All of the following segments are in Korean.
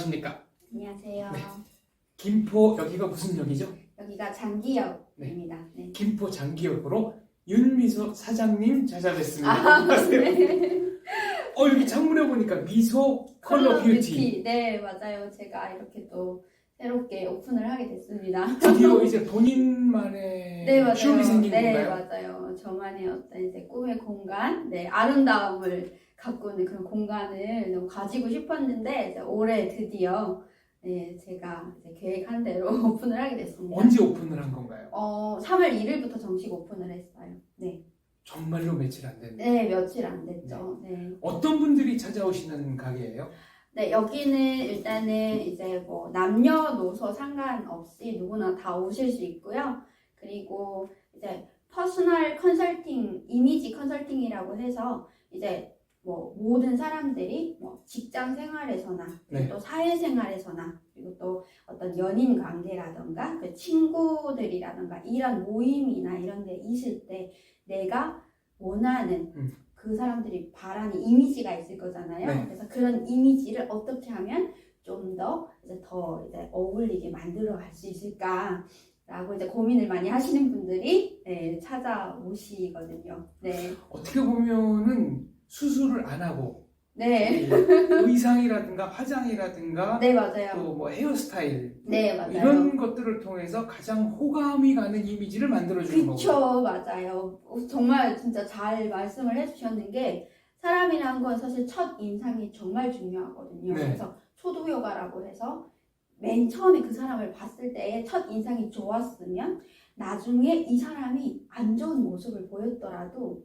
안녕하십니까? 안녕하세요. 네. 김포 여기가 무슨 역이죠? 여기가 장기역입니다. 네. 김포 장기역으로 윤미소 사장님 찾아뵙습니다. 아, 안녕하세요. 네. 여기 창문에 보니까 미소 컬러 뷰티. 네, 맞아요. 제가 이렇게 또 새롭게 오픈을 하게 됐습니다. 드디어 이제 본인만의 네, 맞아요. 숍이 생긴 네, 건가요? 맞아요. 저만의 어떤 이제 꿈의 공간, 네, 아름다움을 갖고 있는 그런 공간을 너무 가지고 싶었는데 이제 올해 드디어 네, 제가 이제 계획한 대로 오픈을 하게 됐습니다. 언제 오픈을 한 건가요? 3월 1일부터 정식 오픈을 했어요. 네. 정말로 며칠 안 됐네요. 네, 며칠 안 됐죠. 네. 어떤 분들이 찾아오시는 가게예요? 네, 여기는 일단은 이제 뭐 남녀노소 상관없이 누구나 다 오실 수 있고요. 그리고 이제 퍼스널 컨설팅, 이미지 컨설팅이라고 해서 이제 뭐 모든 사람들이 뭐 직장 생활에서나 네. 또 사회 생활에서나 그리고 또 어떤 연인 관계라던가 그 친구들이라던가 이런 모임이나 이런 데 있을 때 내가 원하는 그 사람들이 바라는 이미지가 있을 거잖아요. 네. 그래서 그런 이미지를 어떻게 하면 좀 더 이제 어울리게 만들어 갈 수 있을까라고 이제 고민을 많이 하시는 분들이 네, 찾아오시거든요. 네. 어떻게 보면은 수술을 안 하고 네. 의상이라든가 화장이라든가 네, 맞아요. 또 뭐 헤어스타일 네, 맞아요. 이런 것들을 통해서 가장 호감이 가는 이미지를 만들어주는 거고. 그쵸, 맞아요. 정말 진짜 잘 말씀을 해주셨는 게 사람이란 건 사실 첫 인상이 정말 중요하거든요. 네. 그래서 초도요가라고 해서 맨 처음에 그 사람을 봤을 때의 첫 인상이 좋았으면 나중에 이 사람이 안 좋은 모습을 보였더라도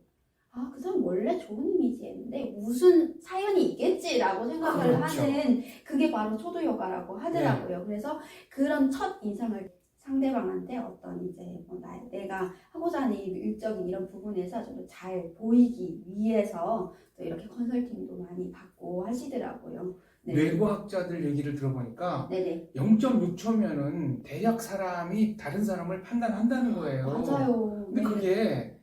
아, 그 사람 원래 좋은 이미지였는데 무슨 사연이 있겠지라고 생각을 그렇죠. 하는 그게 바로 초도요가라고 하더라고요. 그래서 그런 첫 인상을 상대방한테 어떤 이제 뭐 내가 하고자 하는 일적인 이런 부분에서 좀 더 잘 보이기 위해서 또 이렇게 컨설팅도 많이 받고 하시더라고요. 네. 뇌과학자들 얘기를 들어보니까 네네. 0.6초면은 대략 사람이 다른 사람을 판단한다는 거예요. 맞아요. 근데 네. 그게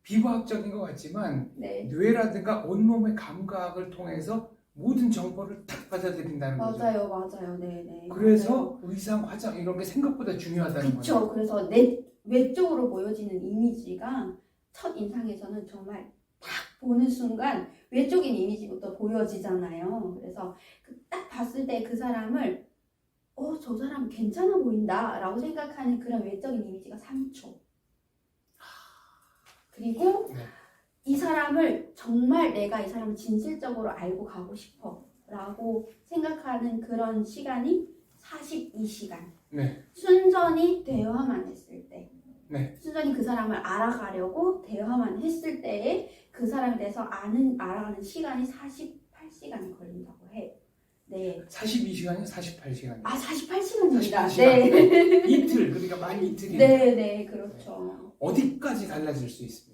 비과학적인 것 같지만 네. 뇌라든가 온몸의 감각을 통해서 모든 정보를 딱 받아들인다는 거죠. 맞아요, 맞아요. 네네. 그래서 의상, 화장 이런 게 생각보다 중요하다는 거죠. 그쵸. 그래서 내 외적으로 보여지는 이미지가 첫 인상에서는 정말 딱 보는 순간 외적인 이미지부터 보여지잖아요. 그래서 딱 봤을 때 그 사람을 저 사람 괜찮아 보인다 라고 생각하는 그런 외적인 이미지가 3초. 그리고 네. 이 사람을 정말 내가 이 사람을 진실적으로 알고 가고 싶어 라고 생각하는 그런 시간이 42시간. 네. 순전히 대화만 했을 때, 네. 순전히 그 사람을 알아가려고 대화만 했을 때에 그 사람에 대해서 알아가는 시간이 48시간이 걸린다고 해요. 네. 42시간이요? 48시간이요? 48시간입니다. 48시간. 네. 이틀, 그러니까 만 이틀이. 네, 그렇죠. 어디까지 달라질 수 있습니까?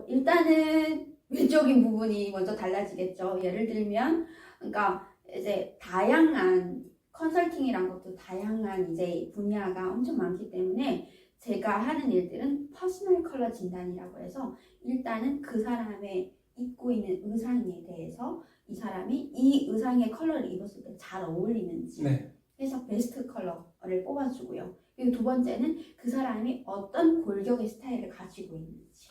일단은 외적인 부분이 먼저 달라지겠죠. 예를 들면, 그러니까 이제 다양한 컨설팅이란 것도 다양한 이제 분야가 엄청 많기 때문에 제가 하는 일들은 퍼스널 컬러 진단이라고 해서 일단은 그 사람의 입고 있는 의상에 대해서 이 사람이 이 의상의 컬러를 입었을 때 잘 어울리는지 네. 해서 베스트 컬러를 뽑아주고요. 그리고 두 번째는 그 사람이 어떤 골격의 스타일을 가지고 있는지.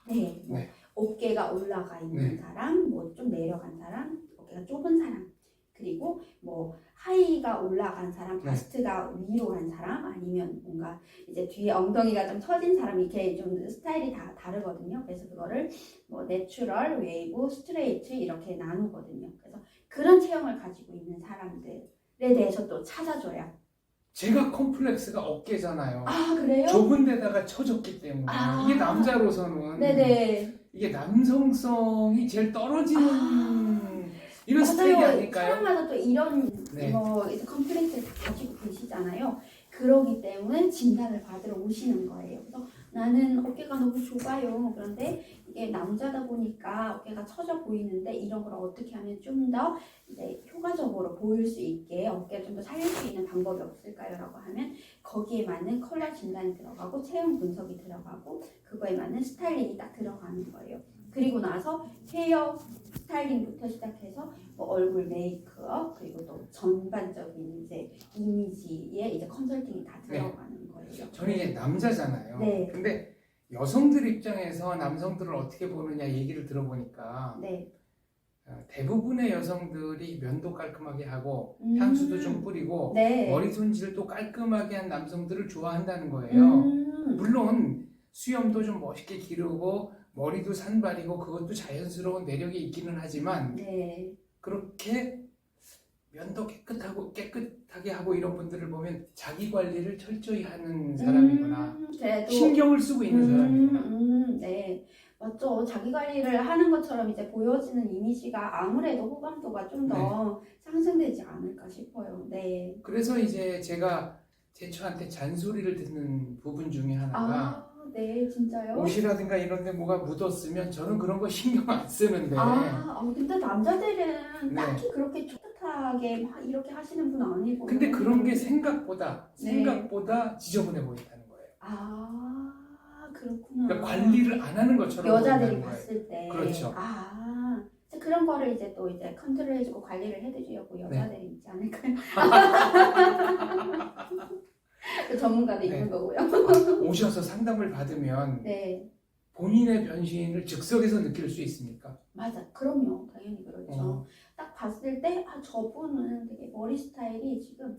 네. 뭐 네. 어깨가 올라가 있는 네. 사람, 뭐 좀 내려간 사람, 어깨가 좁은 사람, 그리고 뭐 하의가 올라간 사람, 네. 바스트가 위로 간 사람, 아니면 뭔가 이제 뒤에 엉덩이가 좀 처진 사람 이렇게 좀 스타일이 다 다르거든요. 그래서 그거를 뭐 내추럴, 웨이브, 스트레이트 이렇게 나누거든요. 그래서 그런 체형을 가지고 있는 사람들에 대해서 또 찾아줘요. 제가 컴플렉스가 어깨잖아요. 아, 그래요? 좁은 데다가 쳐졌기 때문에 아. 이게 남자로서는 네네. 이게 남성성이 제일 떨어지는 이런 스타일이 아닐까요? 사람마다 또 이런 네. 이제 컴플렉스를 다 가지고 계시잖아요. 그러기 때문에 진단을 받으러 오시는 거예요. 그래서 나는 어깨가 너무 좁아요. 그런데 이게 남자다 보니까 어깨가 처져 보이는데 이런 걸 어떻게 하면 좀 더 이제 효과적으로 보일 수 있게 어깨를 좀 더 살릴 수 있는 방법이 없을까요? 라고 하면 거기에 맞는 컬러 진단이 들어가고 체형 분석이 들어가고 그거에 맞는 스타일링이 딱 들어가는 거예요. 그리고 나서 헤어 스타일링부터 시작해서 뭐 얼굴 메이크업 그리고 또 전반적인 이제 이미지에 이제 컨설팅이 다 들어가는 거예요. 저는 이제 남자잖아요. 네. 근데 여성들 입장에서 남성들을 어떻게 보느냐 얘기를 들어보니까 네. 대부분의 여성들이 면도 깔끔하게 하고 향수도 좀 뿌리고 네. 머리 손질도 깔끔하게 한 남성들을 좋아한다는 거예요. 물론 수염도 좀 멋있게 기르고 머리도 산발이고 그것도 자연스러운 매력이 있기는 하지만 네. 그렇게 면도 깨끗하게 하고 이런 분들을 보면 자기 관리를 철저히 하는 사람이구나. 그래도 신경을 쓰고 있는 사람이구나. 네. 맞죠. 자기 관리를 하는 것처럼 이제 보여지는 이미지가 아무래도 호감도가 좀 더 상승되지 않을까 싶어요. 네. 그래서 이제 제가 제 처한테 잔소리를 듣는 부분 중에 하나가 네, 진짜요? 옷이라든가 이런 데 뭐가 묻었으면 저는 그런 거 신경 안 쓰는데 근데 남자들은 네. 딱히 그렇게 촉촉하게 막 이렇게 하시는 분 아니고. 근데 그런 게 생각보다 네. 지저분해 보인다는 거예요. 그렇구나. 그러니까 관리를 안 하는 것처럼 여자들이 보인다는 거예요. 봤을 때. 그렇죠. 이제 그런 거를 이제 또 이제 컨트롤 해주고 관리를 해드리려고 여자들이 있지 않을까요? 그 전문가도 있는 거고요. 오셔서 상담을 받으면 네. 본인의 변신을 즉석에서 느낄 수 있습니까? 맞아. 그럼요. 당연히 그렇죠. 딱 봤을 때, 저분은 되게 머리 스타일이 지금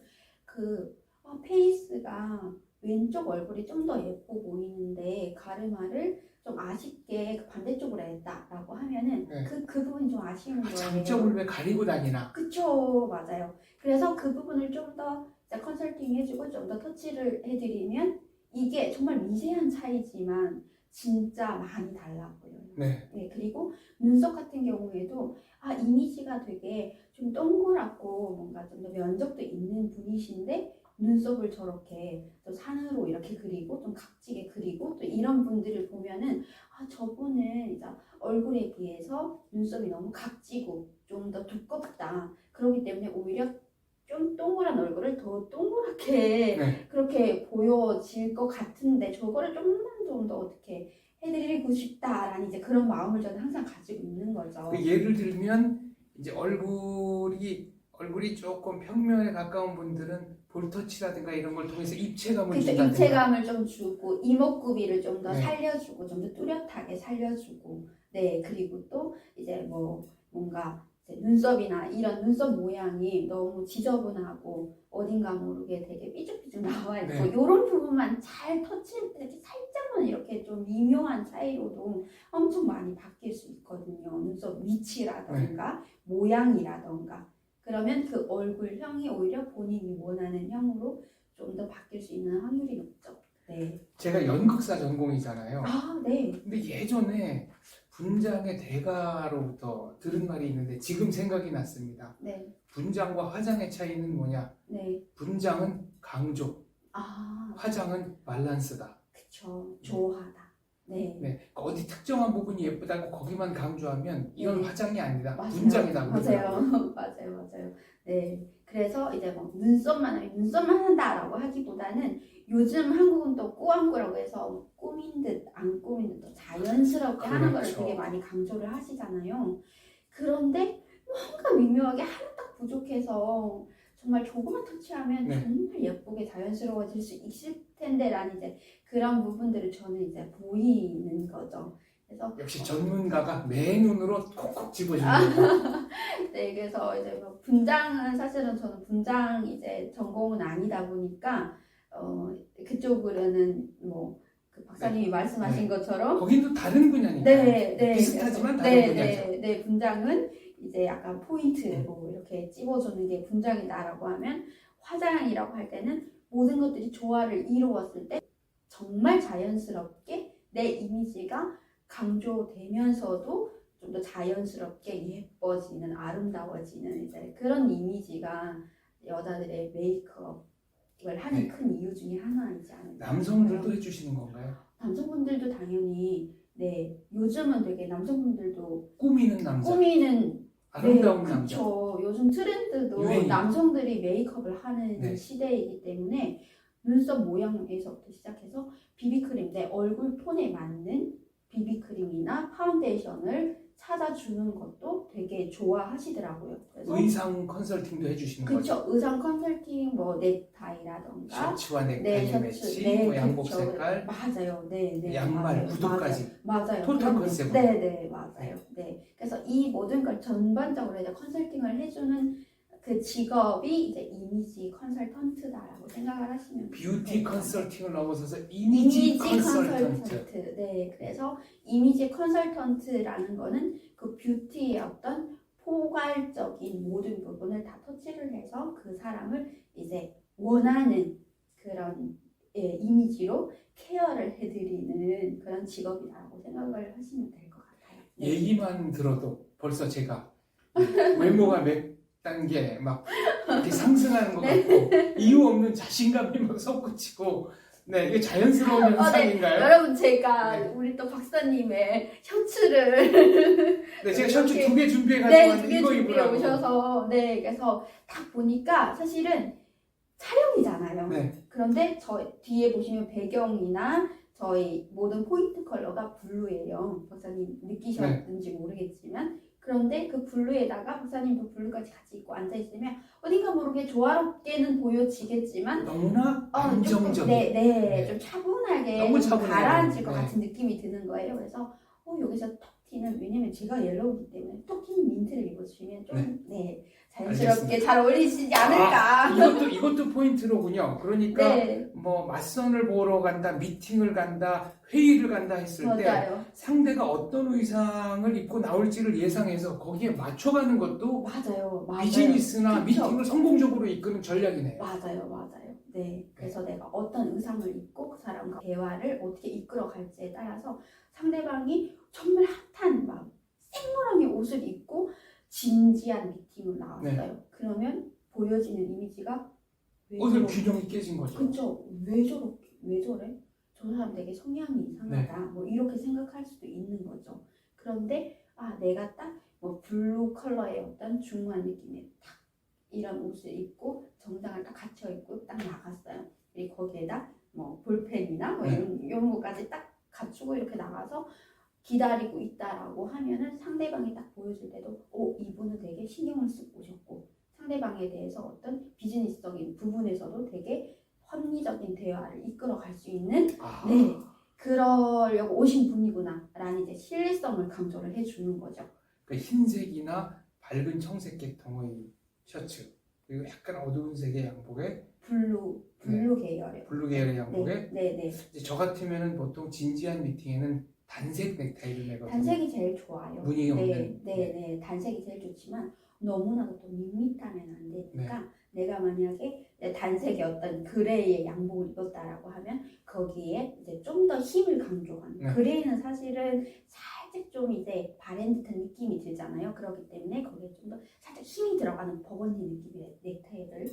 페이스가 왼쪽 얼굴이 좀 더 예뻐 보이는데 가르마를 좀 아쉽게 그 반대쪽으로 했다라고 하면은 그 부분이 좀 아쉬운 거예요. 장점을 왜 가리고 다니나? 그쵸. 맞아요. 그래서 그 부분을 좀 더 컨설팅 해주고 좀 더 터치를 해드리면 이게 정말 미세한 차이지만 진짜 많이 달라 보여요. 네. 그리고 눈썹 같은 경우에도 이미지가 되게 좀 동그랗고 뭔가 좀 더 면적도 있는 분이신데 눈썹을 저렇게 또 산으로 이렇게 그리고 좀 각지게 그리고 또 이런 분들을 보면은 저분은 이제 얼굴에 비해서 눈썹이 너무 각지고 좀 더 두껍다. 그렇기 때문에 오히려 좀 동그란 얼굴을 더 동그랗게 그렇게 보여질 것 같은데 저거를 좀만 좀 더 어떻게 해드리고 싶다라는 이제 그런 마음을 저는 항상 가지고 있는 거죠. 예를 들면 이제 얼굴이 조금 평면에 가까운 분들은 볼터치라든가 이런 걸 통해서 입체감을 준다든가. 입체감을 좀 주고 이목구비를 좀 더 네. 살려주고 좀 더 뚜렷하게 살려주고 그리고 또 이제 뭔가 이제 눈썹이나 이런 눈썹 모양이 너무 지저분하고 어딘가 모르게 되게 삐죽삐죽 나와 있고 이런 부분만 잘 터치할 살짝만 이렇게 좀 미묘한 차이로도 엄청 많이 바뀔 수 있거든요. 눈썹 위치라던가 모양이라던가 그러면 그 얼굴형이 오히려 본인이 원하는 형으로 좀 더 바뀔 수 있는 확률이 높죠. 네. 제가 연극사 전공이잖아요. 네. 근데 예전에 분장의 대가로부터 들은 말이 있는데 지금 생각이 났습니다. 네. 분장과 화장의 차이는 뭐냐? 네. 분장은 강조, 아, 화장은 밸런스다. 그쵸. 조화다. 네. 네, 어디 특정한 부분이 예쁘다고 거기만 강조하면 이건 네. 화장이 아니다. 맞아요. 분장이다. 맞아요. 맞아요. 네. 그래서 이제 뭐 눈썹만 한다라고 하기보다는 요즘 한국은 또 꾸안꾸라고 해서 꾸민 듯 안 꾸민 듯 더 자연스럽게 하는 거를 그렇죠. 되게 많이 강조를 하시잖아요. 그런데 뭔가 미묘하게 하나 딱 부족해서 정말 조금만 터치하면 네. 정말 예쁘게 자연스러워질 수 있을 텐데라는 이제 그런 부분들을 저는 이제 보이는 거죠. 그래서 역시 전문가가 매 눈으로 콕콕 집어주는 거예요. 네, 그래서 이제 뭐 분장은 사실은 저는 분장 이제 전공은 아니다 보니까 그쪽으로는 뭐 그 박사님이 말씀하신 것처럼 거긴 또 다른 분야니까. 비슷하지만 다른 분야죠. 분장은 이제 약간 포인트로 이렇게 찝어주는 게 분장이다라고 하면 화장이라고 할 때는 모든 것들이 조화를 이루었을 때 정말 자연스럽게 내 이미지가 강조되면서도 좀 더 자연스럽게 예뻐지는 아름다워지는 이제 그런 이미지가 여자들의 메이크업을 하는 큰 이유 중에 하나이지 않을까. 남성들도 해주시는 건가요? 남성분들도 당연히 요즘은 되게 남성분들도 꾸미는 남자, 꾸미는 아름다운 남자. 그렇죠. 요즘 트렌드도 유행이. 남성들이 메이크업을 하는 네. 시대이기 때문에 눈썹 모양에서부터 시작해서 비비크림 내 얼굴 톤에 맞는 비비크림이나 파운데이션 리커멘데이션을 찾아주는 것도 되게 좋아하시더라고요. 그래서 의상 컨설팅도 해주시는 거죠? 그쵸. 의상 컨설팅, 뭐 넥타이라던가, 셔츠와 넥타이 네, 셔츠, 매치, 네, 뭐 양복 그쵸. 색깔, 맞아요. 네, 네. 양말, 맞아요. 구두까지 맞아요. 토탈 그런- 컨셉으로. 네, 네, 맞아요. 네. 그래서 이 모든 걸 전반적으로 이제 컨설팅을 해주는 그 직업이 이제 이미지 컨설턴트다라고 생각을 하시면 뷰티 될 것 같아요. 컨설팅을 넘어서서 이미지 컨설턴트. 네, 그래서 이미지 컨설턴트라는 거는 그 뷰티의 어떤 포괄적인 모든 부분을 다 터치를 해서 그 사람을 이제 원하는 그런 이미지로 케어를 해드리는 그런 직업이라고 생각을 하시면 될 것 같아요. 네. 얘기만 들어도 벌써 제가 외모가 몇 단계 막 이렇게 상승하는 것 네. 같고 이유 없는 자신감이 막 솟구치고 네 이게 자연스러운 현상인가요? 여러분 제가 네. 우리 또 박사님의 셔츠를 네 제가 셔츠 이렇게- 2개 준비해가지고 네, 왔는데 두개 이거 준비해 입으라고. 오셔서 네, 그래서 딱 보니까 사실은 촬영이잖아요. 네. 그런데 저 뒤에 보시면 배경이나 저희 모든 포인트 컬러가 블루예요. 박사님 느끼셨는지 모르겠지만 그런데 그 블루에다가 박사님도 블루까지 같이 입고 앉아 있으면 어딘가 모르게 조화롭게는 보여지겠지만 너무나 조금 안정적인. 네, 좀 차분하게 너무 좀 차분해요. 가라앉을 것 네. 같은 느낌이 드는 거예요. 그래서 여기서 톡 튀는 왜냐면 제가 옐로우기 때문에 톡 튀는 민트를 입어주시면 좀 자연스럽게 잘 어울리시지 않을까. 이것도 포인트로군요. 그러니까 네, 뭐 맞선을 보러 간다, 미팅을 간다, 회의를 간다 했을 때 맞아요. 상대가 어떤 의상을 입고 나올지를 예상해서 거기에 맞춰가는 것도 맞아요. 비즈니스나 그쵸. 미팅을 성공적으로 이끄는 전략이네요. 맞아요. 네. 그래서 내가 어떤 의상을 입고 그 사람과 대화를 어떻게 이끌어 갈지에 따라서 상대방이 정말 핫한 막 생노랑의 옷을 입고 진지한 미팅을 나왔어요. 그러면 보여지는 이미지가 왜 오늘 저렇게- 균형이 깨진 거죠. 그쵸? 왜 저래? 저 사람 되게 성향이 이상하다. 뭐 이렇게 생각할 수도 있는 거죠. 그런데 내가 딱 뭐 블루 컬러의 어떤 중후한 느낌의 딱 이런 옷을 입고 정장을 딱 갖춰 입고 딱 나갔어요. 그리고 거기에다 뭐 볼펜이나 뭐 이런 것까지 딱 갖추고 이렇게 나가서 기다리고 있다라고 하면은 상대방이 딱 보여줄 때도 이분은 되게 신경을 쓰고 오셨고 상대방에 대해서 어떤 비즈니스적인 부분에서도 되게 합리적인 대화를 이끌어 갈 수 있는 네, 그러려고 오신 분이구나라는 이제 신뢰성을 강조를 해주는 거죠. 그 흰색이나 밝은 청색 계통의 셔츠 그리고 약간 어두운 색의 양복에 블루 계열의 블루 계열의 양복에 네. 이제 저 같으면은 보통 진지한 미팅에는 단색 넥타이를 매거든요. 단색이 제일 좋아요. 무늬 없는. 네. 단색이 제일 좋지만 너무나도 또 밋밋하면 안 되니까 내가 만약에 단색의 어떤 그레이의 양복을 입었다라고 하면 거기에 이제 좀 더 힘을 강조하는 그레이는 사실은 살짝 좀 이제 바랜 듯한 느낌이 들잖아요. 그렇기 때문에 거기에 좀 더 살짝 힘이 들어가는 버건디 느낌의 넥타이를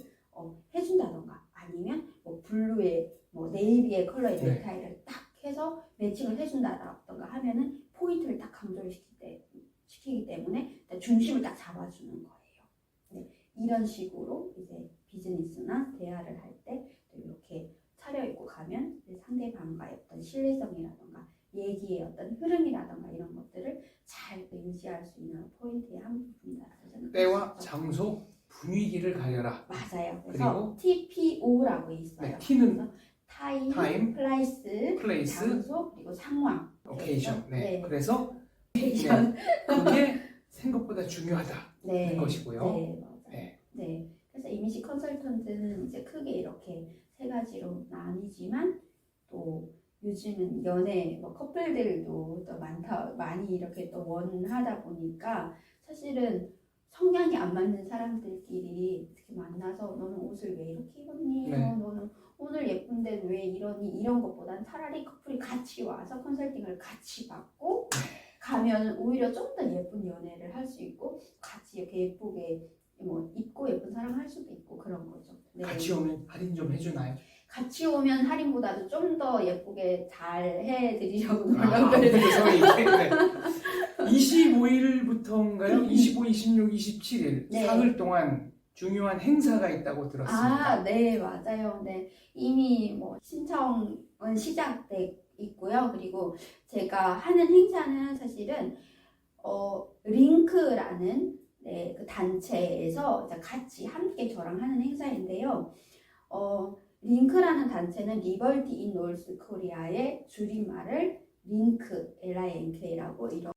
해준다던가 아니면 뭐 블루의 뭐 네이비의 컬러의 넥타이를 딱 해서 매칭을 해준다던가 하면은 포인트를 딱 강조를 시키기 때문에 중심을 딱 잡아주는 거예요. 네, 이런 식으로 이제 비즈니스나 대화를 할 때 이렇게 차려입고 가면 상대방과의 어떤 신뢰성이라던가 얘기의 어떤 흐름이라던가 이런 것들을 잘 인지할 수 있는 포인트의 한 부분이라고 생각합니다. 때와 장소, 분위기를 가려라. 맞아요. 그래서 그리고 TPO라고 있어요. 네, T는 타임, 플레이스, 플레이스, 장소, 그리고 상황. 오케이션. 네. 네. 그래서 오케이션. 그게 생각보다 중요하다는 네. 것이고요. 네, 맞아요. 네. 네. 그래서 이미지 컨설턴트는 이제 크게 이렇게 세 가지로 나뉘지만 또 요즘은 연애 뭐 커플들도 또 많이 이렇게 또 원하다 보니까 사실은 성향이 안 맞는 사람들끼리 이렇게 만나서 너는 옷을 왜 이렇게 입었니? 네. 너는 오늘 예쁜데 왜 이러니? 이런 것보단 차라리 커플이 같이 와서 컨설팅을 같이 받고 가면 오히려 좀 더 예쁜 연애를 할 수 있고 같이 이렇게 예쁘게 뭐 입고 예쁜 사랑 할 수도 있고 그런 거죠. 네. 같이 오면 할인 좀 해주나요? 같이 오면 할인보다도 좀 더 예쁘게 잘 해드리려고 아, 노력을 그래서 이게 25일부터인가요? 25, 26, 27일 네. 사흘 동안 중요한 행사가 있다고 들었습니다. 네, 맞아요. 네. 이미 뭐 신청은 시작돼 있고요. 그리고 제가 하는 행사는 사실은 링크라는 그 단체에서 같이 함께 저랑 하는 행사인데요. 링크라는 단체는 리버티 인 노스 코리아의 줄임말을 링크, LINK라고 이렇게